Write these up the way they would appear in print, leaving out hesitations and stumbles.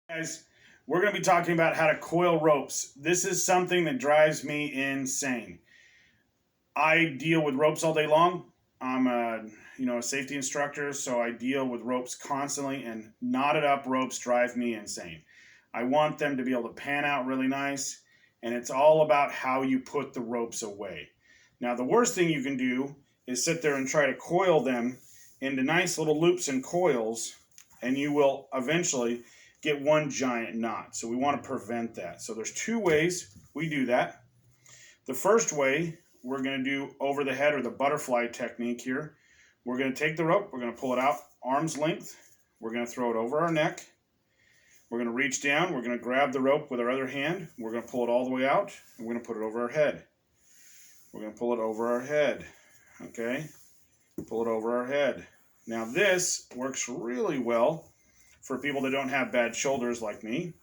Guys, we're going to be talking about how to coil ropes. This is something that drives me insane. I deal with ropes all day long. I'm a safety instructor, so I deal with ropes constantly, and knotted up ropes drive me insane. I want them to be able to pan out really nice, and it's all about how you put the ropes away. Now, the worst thing you can do is sit there and try to coil them into nice little loops and coils, and you will eventually get one giant knot. So we want to prevent that. So there's two ways we do that. The first way, we're going to do over the head, or the butterfly technique here. We're going to take the rope, we're going to pull it out arm's length, we're going to throw it over our neck, we're going to reach down, we're going to grab the rope with our other hand, we're going to pull it all the way out, and we're going to put it over our head. We're going to pull it over our head, okay? Pull it over our head. Now this works really well for people that don't have bad shoulders like me,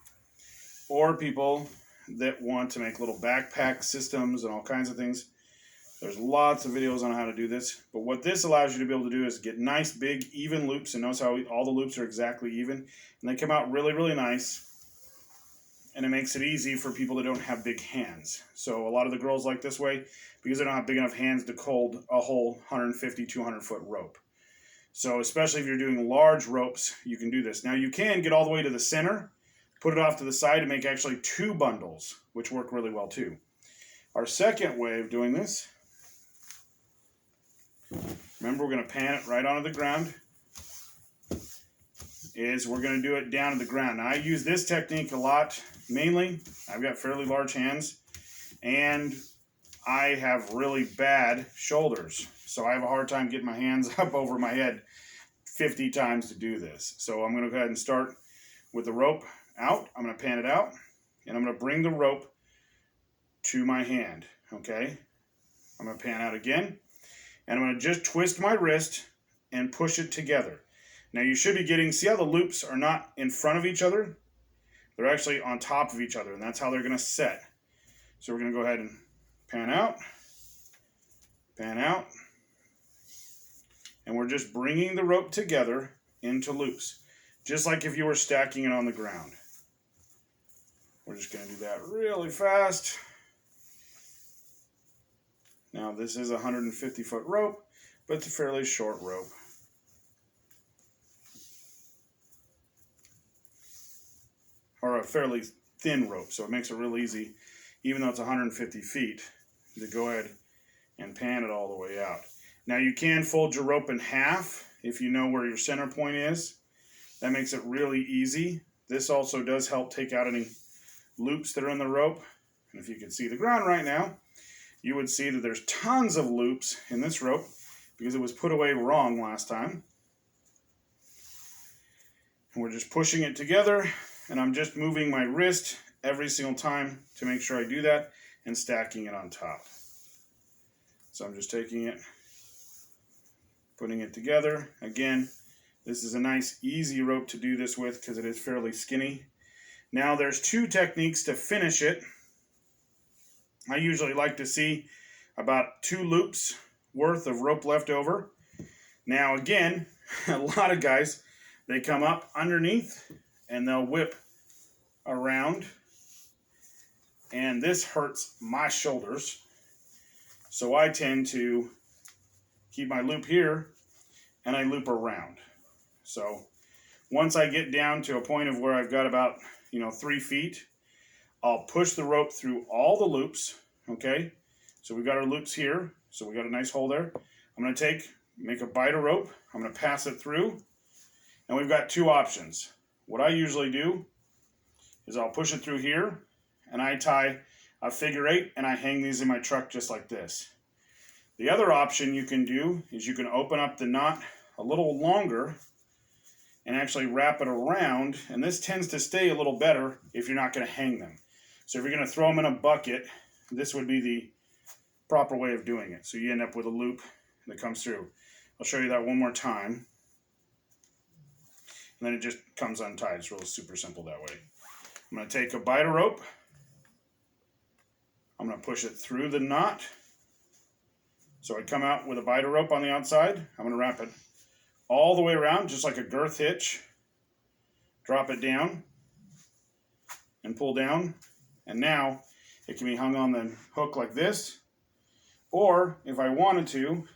or people that want to make little backpack systems and all kinds of things. There's lots of videos on how to do this, but what this allows you to be able to do is get nice, big, even loops, and notice how all the loops are exactly even, and they come out really, really nice, and it makes it easy for people that don't have big hands. So a lot of the girls like this way because they don't have big enough hands to hold a whole 150, 200 foot rope. So especially if you're doing large ropes, you can do this. Now you can get all the way to the center, put it off to the side to make actually two bundles, which work really well too. Our second way of doing this, remember we're going to pan it right onto the ground, is we're going to do it down to the ground. Now I use this technique a lot, mainly, I've got fairly large hands, and I have really bad shoulders. So I have a hard time getting my hands up over my head 50 times to do this. So I'm going to go ahead and start with the rope out. I'm going to pan it out, and I'm going to bring the rope to my hand, okay? I'm going to pan out again, and I'm going to just twist my wrist and push it together. Now you should be getting, see how the loops are not in front of each other? They're actually on top of each other, and that's how they're going to set. So we're going to go ahead and pan out, and we're just bringing the rope together into loops, just like if you were stacking it on the ground. We're just going to do that really fast. Now this is a 150 foot rope, but it's a fairly short rope. Or a fairly thin rope, so it makes it real easy, even though it's 150 feet, to go ahead and pan it all the way out. Now you can fold your rope in half if you know where your center point is. That makes it really easy. This also does help take out any loops that are in the rope. And if you can see the ground right now, you would see that there's tons of loops in this rope because it was put away wrong last time. And we're just pushing it together, and I'm just moving my wrist every single time to make sure I do that and stacking it on top. So I'm just taking it, putting it together. Again, this is a nice easy rope to do this with because it is fairly skinny. Now there's two techniques to finish it. I usually like to see about 2 loops worth of rope left over. Now again, a lot of guys, they come up underneath and they'll whip around, and this hurts my shoulders. So I tend to keep my loop here and I loop around. So once I get down to a point of where I've got about 3 feet, I'll push the rope through all the loops, okay? So we've got our loops here, so we got a nice hole there. I'm going to make a bite of rope, I'm going to pass it through, and we've got 2 options. What I usually do is I'll push it through here, and I tie a figure 8, and I hang these in my truck just like this. The other option you can do is you can open up the knot a little longer and actually wrap it around, and this tends to stay a little better if you're not going to hang them. So if you're going to throw them in a bucket, this would be the proper way of doing it. So you end up with a loop that comes through. I'll show you that one more time. And then it just comes untied. It's really super simple that way. I'm going to take a bite of rope. I'm going to push it through the knot. So I come out with a bite of rope on the outside. I'm going to wrap it all the way around, just like a girth hitch. Drop it down. and pull down, and now it can be hung on the hook like this, or if I wanted to,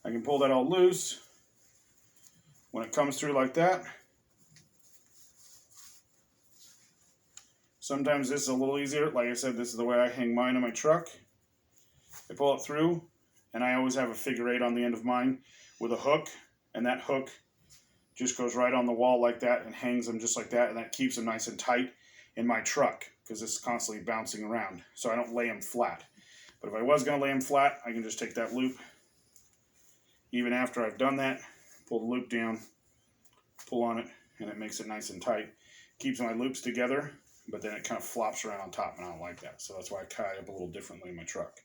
I can pull that all loose when it comes through like that. Sometimes this is a little easier. Like I said, this is the way I hang mine in my truck. I pull it through, and I always have a figure 8 on the end of mine with a hook, and that hook just goes right on the wall like that and hangs them just like that, and that keeps them nice and tight in my truck because it's constantly bouncing around, so I don't lay them flat. But if I was going to lay them flat, I can just take that loop, even after I've done that, pull the loop down, pull on it, and it makes it nice and tight. Keeps my loops together, but then it kind of flops around on top, and I don't like that. So that's why I tie it up a little differently in my truck.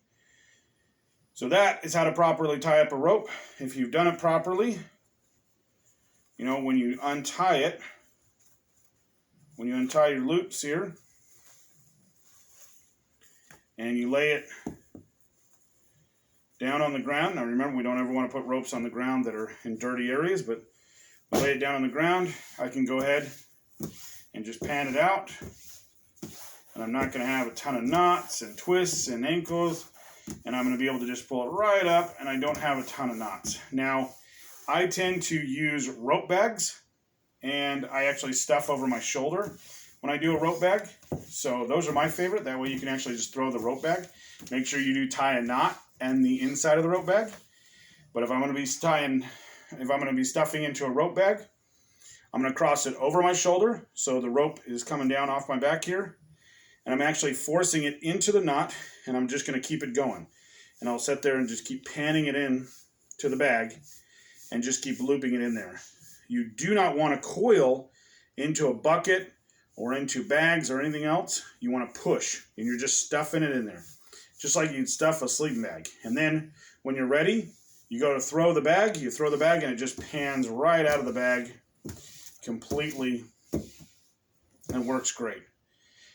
So that is how to properly tie up a rope. If you've done it properly, you know, when you untie it, when you untie your loops here, and you lay it down on the ground. Now remember, we don't ever want to put ropes on the ground that are in dirty areas, but lay it down on the ground, I can go ahead and just pan it out. And I'm not going to have a ton of knots and twists and ankles, and I'm going to be able to just pull it right up, and I don't have a ton of knots. Now, I tend to use rope bags, and I actually stuff over my shoulder when I do a rope bag. So those are my favorite. That way you can actually just throw the rope bag. Make sure you do tie a knot and the inside of the rope bag. But if I'm going to be stuffing into a rope bag, I'm going to cross it over my shoulder so the rope is coming down off my back here. And I'm actually forcing it into the knot, and I'm just going to keep it going. And I'll sit there and just keep panning it in to the bag and just keep looping it in there. You do not want to coil into a bucket or into bags or anything else. You want to push, and you're just stuffing it in there, just like you'd stuff a sleeping bag. And then when you're ready, you go to throw the bag, and it just pans right out of the bag completely and works great.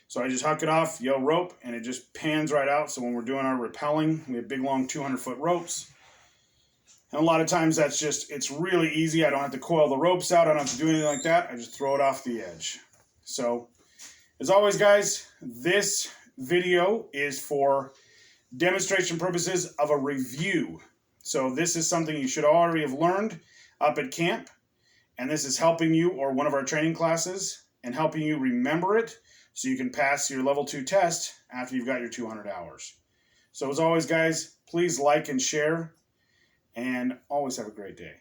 So I just huck it off, yell rope, and it just pans right out. So when we're doing our rappelling, we have big, long 200-foot ropes. And a lot of times it's really easy. I don't have to coil the ropes out. I don't have to do anything like that. I just throw it off the edge. So as always, guys, this video is for demonstration purposes of a review. So this is something you should already have learned up at camp. And this is helping you, or one of our training classes, and helping you remember it so you can pass your level 2 test after you've got your 200 hours. So as always, guys, please like and share, and always have a great day.